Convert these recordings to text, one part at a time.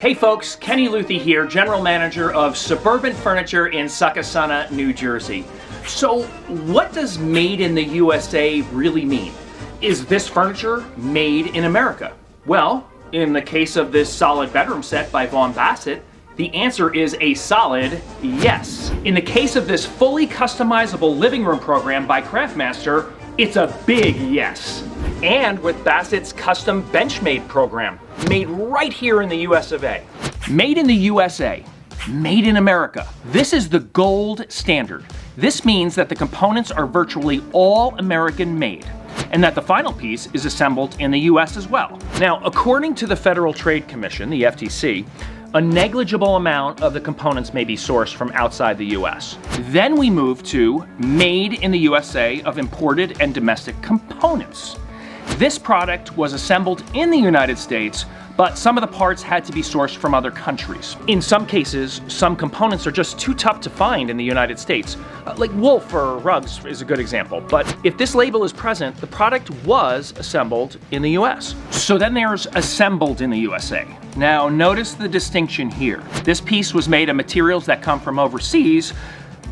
Hey folks, Kenny Luthi here, General Manager of Suburban Furniture in Succossona, New Jersey. So what does made in the USA really mean? Is this furniture made in America? Well, in the case of this solid bedroom set by Vaughan Bassett, the answer is a solid yes. In the case of this fully customizable living room program by Craftsmanship, it's a big yes. And with Bassett's custom Benchmade program, made right here in the US of A. Made in the USA, made in America. This is the gold standard. This means that the components are virtually all American made, and that the final piece is assembled in the US as well. Now, according to the Federal Trade Commission, the FTC, a negligible amount of the components may be sourced from outside the US. Then we move to made in the USA of imported and domestic components. This product was assembled in the United States, but some of the parts had to be sourced from other countries. In some cases, some components are just too tough to find in the United States. Like wool for rugs is a good example. But if this label is present, the product was assembled in the US. So then there's assembled in the USA. Now notice the distinction here. This piece was made of materials that come from overseas,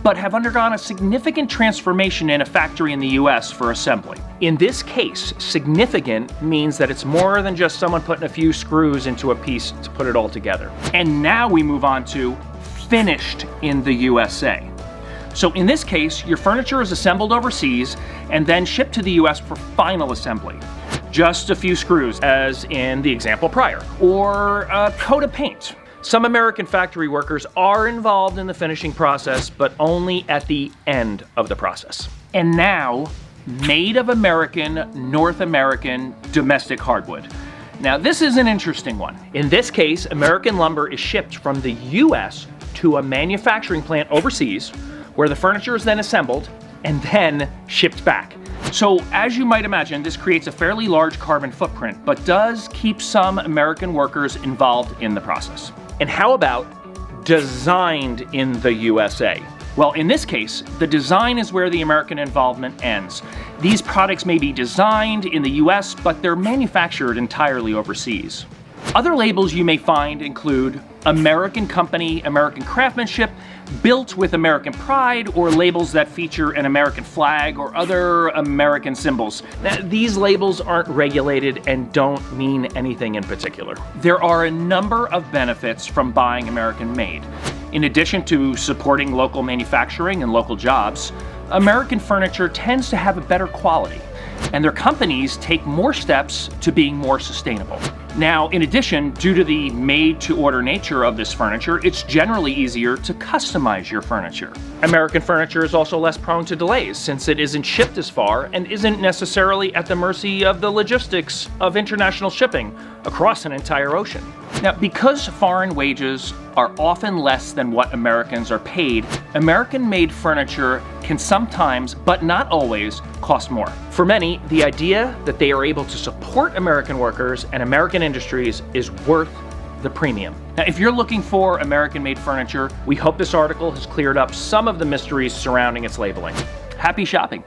but have undergone a significant transformation in a factory in the US for assembly. In this case, significant means that it's more than just someone putting a few screws into a piece to put it all together. And now we move on to finished in the USA. So in this case, your furniture is assembled overseas and then shipped to the US for final assembly. Just a few screws, as in the example prior, or a coat of paint. Some American factory workers are involved in the finishing process, but only at the end of the process. And now, made of American, North American, domestic hardwood. Now this is an interesting one. In this case, American lumber is shipped from the US to a manufacturing plant overseas, where the furniture is then assembled and then shipped back. So as you might imagine, this creates a fairly large carbon footprint, but does keep some American workers involved in the process. And how about designed in the USA? Well, in this case, the design is where the American involvement ends. These products may be designed in the US, but they're manufactured entirely overseas. Other labels you may find include American Company, American Craftsmanship, built with American pride, or labels that feature an American flag or other American symbols. Now, these labels aren't regulated and don't mean anything in particular. There are a number of benefits from buying American made. In addition to supporting local manufacturing and local jobs, American furniture tends to have a better quality, and their companies take more steps to being more sustainable. Now, in addition, due to the made-to-order nature of this furniture, it's generally easier to customize your furniture. American furniture is also less prone to delays, since it isn't shipped as far and isn't necessarily at the mercy of the logistics of international shipping across an entire ocean. Now, because foreign wages are often less than what Americans are paid, American-made furniture can sometimes, but not always, cost more. For many, the idea that they are able to support American workers and American industries is worth the premium. Now, if you're looking for American-made furniture, we hope this article has cleared up some of the mysteries surrounding its labeling. Happy shopping!